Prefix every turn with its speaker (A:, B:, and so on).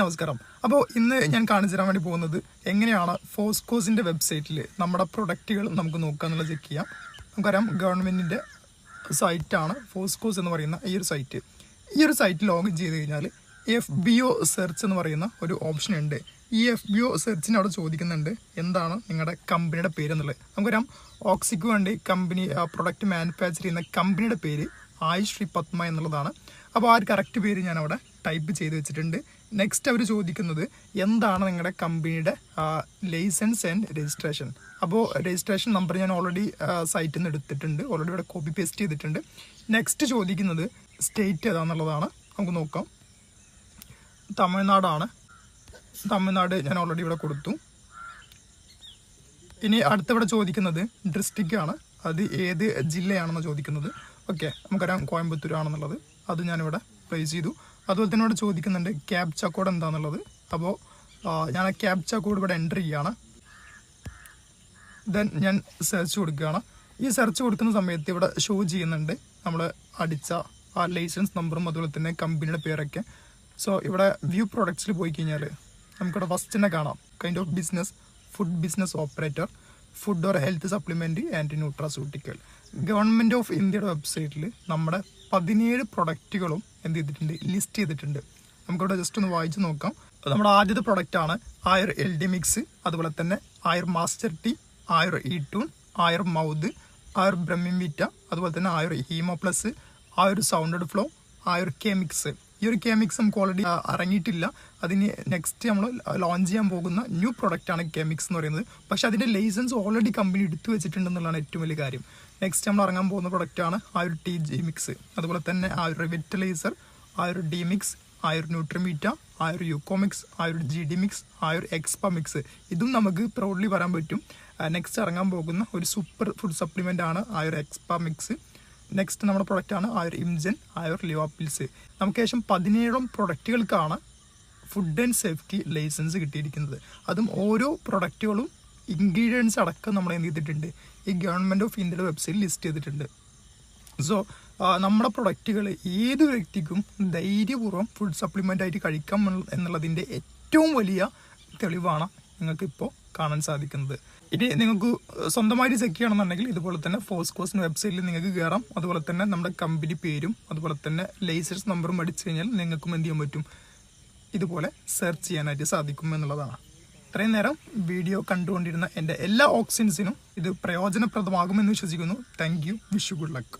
A: നമസ്കാരം. അപ്പോൾ ഇന്ന് ഞാൻ കാണിച്ചു തരാൻ വേണ്ടി പോകുന്നത് എങ്ങനെയാണ് ഫോസ്കോസിൻ്റെ വെബ്സൈറ്റിൽ നമ്മുടെ പ്രൊഡക്റ്റുകൾ നമുക്ക് നോക്കുക എന്നുള്ളത് ചെക്ക് ചെയ്യാം. നമുക്കറിയാം ഗവൺമെൻറ്റിൻ്റെ സൈറ്റാണ് ഫോസ്കോസ് എന്ന് പറയുന്ന ഈ ഒരു സൈറ്റ്. ഈ ഒരു സൈറ്റ് ലോഗിൻ ചെയ്ത് കഴിഞ്ഞാൽ FBO സെർച്ച് എന്ന് പറയുന്ന ഒരു ഓപ്ഷൻ ഉണ്ട്. ഈ FBO സെർച്ചിന് അവിടെ ചോദിക്കുന്നുണ്ട് എന്താണ് നിങ്ങളുടെ കമ്പനിയുടെ പേര് എന്നുള്ളത്. നമുക്കറിയാം ഓക്സിക്ക് വേണ്ടി കമ്പനി പ്രൊഡക്റ്റ് മാനുഫാക്ചർ ചെയ്യുന്ന കമ്പനിയുടെ പേര് ആയുഷ് ശ്രീ പത്മ എന്നുള്ളതാണ്. അപ്പോൾ ആ ഒരു കറക്റ്റ് പേര് ഞാൻ അവിടെ ടൈപ്പ് ചെയ്ത് വെച്ചിട്ടുണ്ട്. നെക്സ്റ്റ് അവർ ചോദിക്കുന്നത് എന്താണ് നിങ്ങളുടെ കമ്പനിയുടെ ലൈസൻസ് ആൻഡ് രജിസ്ട്രേഷൻ. അപ്പോൾ രജിസ്ട്രേഷൻ നമ്പർ ഞാൻ ഓൾറെഡി സൈറ്റിൽ നിന്ന് എടുത്തിട്ടുണ്ട്, ഓൾറെഡി ഇവിടെ കോപ്പി പേസ്റ്റ് ചെയ്തിട്ടുണ്ട്. നെക്സ്റ്റ് ചോദിക്കുന്നത് സ്റ്റേറ്റ് ഏതാണെന്നുള്ളതാണ്. നമുക്ക് നോക്കാം. തമിഴ്നാടാണ്. തമിഴ്നാട് ഞാൻ ഓൾറെഡി ഇവിടെ കൊടുത്തു. ഇനി അടുത്തിവിടെ ചോദിക്കുന്നത് ഡിസ്ട്രിക്റ്റ് ആണ്, അത് ഏത് ജില്ലയാണെന്ന് ചോദിക്കുന്നത്. ഓക്കെ, നമുക്കറിയാം കോയമ്പത്തൂർ ആണെന്നുള്ളത്, അത് ഞാനിവിടെ പ്ലേസ് ചെയ്തു. അതുപോലെ തന്നെ ഇവിടെ ചോദിക്കുന്നുണ്ട് ക്യാപ്ച കോഡ് എന്താണെന്നുള്ളത്. അപ്പോൾ ഞാൻ ആ ക്യാപ്ച കോഡ് ഇവിടെ എൻ്റർ ചെയ്യുകയാണ്. ദെൻ ഞാൻ സെർച്ച് കൊടുക്കുകയാണ്. ഈ സെർച്ച് കൊടുക്കുന്ന സമയത്ത് ഇവിടെ ഷോ ചെയ്യുന്നുണ്ട് നമ്മൾ അടിച്ച ആ ലൈസൻസ് നമ്പറും അതുപോലെ തന്നെ കമ്പനിയുടെ പേരൊക്കെ. സോ ഇവിടെ വ്യൂ പ്രൊഡക്ട്സിൽ പോയി കഴിഞ്ഞാൽ നമുക്കിവിടെ ഫസ്റ്റ് തന്നെ കാണാം kind of business, food business operator, food or health supplement and nutraceutical. Government of ഇന്ത്യയുടെ വെബ്സൈറ്റിൽ നമ്മുടെ 17 പ്രൊഡക്റ്റുകളും എന്ത് ചെയ്തിട്ടുണ്ട്, ലിസ്റ്റ് ചെയ്തിട്ടുണ്ട്. നമുക്കിവിടെ ജസ്റ്റ് ഒന്ന് വായിച്ച് നോക്കാം. നമ്മുടെ ആദ്യത്തെ പ്രൊഡക്റ്റാണ് ആയുർ LD മിക്സ്, അതുപോലെ തന്നെ ആയുർ മാസ്റ്റർ ടീ, ആയുർ E2, ആയുർ മൗദ്, ആയുർ ബ്രഹ്മിവിറ്റ, അതുപോലെ തന്നെ ആയുർ ഹീമോ പ്ലസ്, ആയുർ സൗണ്ടഡ് ഫ്ലോ, ആയുർ കെമിക്സ്. ഈ ഒരു കെമിക്സ് നമുക്ക് ഓൾറെഡി ഇറങ്ങിയിട്ടില്ല, അതിന് നെക്സ്റ്റ് നമ്മൾ ലോഞ്ച് ചെയ്യാൻ പോകുന്ന ന്യൂ പ്രൊഡക്റ്റാണ് കെമിക്സ് എന്ന് പറയുന്നത്. പക്ഷേ അതിൻ്റെ ലൈസൻസ് ഓൾറെഡി കമ്പനി എടുത്തു വെച്ചിട്ടുണ്ടെന്നുള്ളതാണ് ഏറ്റവും വലിയ കാര്യം. നെക്സ്റ്റ് നമ്മൾ ഇറങ്ങാൻ പോകുന്ന പ്രൊഡക്റ്റാണ് ആയുർ TG മിക്സ്, അതുപോലെ തന്നെ ആയുർ റിവിറ്റലൈസർ, ആയുർ D മിക്സ്, ആയുർ ന്യൂട്രിമീറ്റ, ആയുർ യുക്കോമിക്സ്, ആയുർ GD മിക്സ്, ആയുർ എക്സ്പ മിക്സ്. ഇതും നമുക്ക് പ്രൗഡ്ലി പറയാൻ പറ്റും. നെക്സ്റ്റ് ഇറങ്ങാൻ പോകുന്ന ഒരു സൂപ്പർ ഫുഡ് സപ്ലിമെൻ്റ് ആണ് ആയുർ എക്സ്പ മിക്സ്. നെക്സ്റ്റ് നമ്മുടെ പ്രൊഡക്റ്റാണ് ആയുർ ഇംജൻ, ആയുർ ലിവാപ്പിൽസ്. നമുക്ക് ശേഷം 17 പ്രൊഡക്റ്റുകൾക്കാണ് ഫുഡ് ആൻഡ് സേഫ്റ്റി ലൈസൻസ് കിട്ടിയിരിക്കുന്നത്. അതും ഓരോ പ്രൊഡക്റ്റുകളും ഇൻഗ്രീഡിയൻസ് അടക്കം നമ്മൾ എന്ത് ചെയ്തിട്ടുണ്ട്, ഈ ഗവൺമെൻറ് ഓഫ് ഇന്ത്യയുടെ വെബ്സൈറ്റിൽ ലിസ്റ്റ് ചെയ്തിട്ടുണ്ട്. സോ നമ്മുടെ പ്രൊഡക്റ്റുകൾ ഏത് വ്യക്തിക്കും ധൈര്യപൂർവ്വം ഫുഡ് സപ്ലിമെൻ്റ് ആയിട്ട് കഴിക്കാം എന്നുള്ളതിൻ്റെ ഏറ്റവും വലിയ തെളിവാണ് നിങ്ങൾക്കിപ്പോൾ കാണാൻ സാധിക്കുന്നത്. ഇനി നിങ്ങൾക്ക് സ്വന്തമായിട്ട് ചെക്ക് ചെയ്യണമെന്നുണ്ടെങ്കിൽ ഇതുപോലെ തന്നെ ഫോസ്കോസിൻ്റെ വെബ്സൈറ്റിൽ നിങ്ങൾക്ക് കയറാം. അതുപോലെ തന്നെ നമ്മുടെ കമ്പനി പേരും അതുപോലെ തന്നെ ലൈസൻസ് നമ്പറും അടിച്ചു കഴിഞ്ഞാൽ നിങ്ങൾക്കും എന്ത് ചെയ്യാൻ പറ്റും, ഇതുപോലെ സെർച്ച് ചെയ്യാനായിട്ട് സാധിക്കും എന്നുള്ളതാണ്. ഇത്രയും നേരം വീഡിയോ കണ്ടുകൊണ്ടിരുന്ന എൻ്റെ എല്ലാ ഓക്സിജൻസിനും ഇത് പ്രയോജനപ്രദമാകുമെന്ന് വിശ്വസിക്കുന്നു. Thank you. Wish you good luck.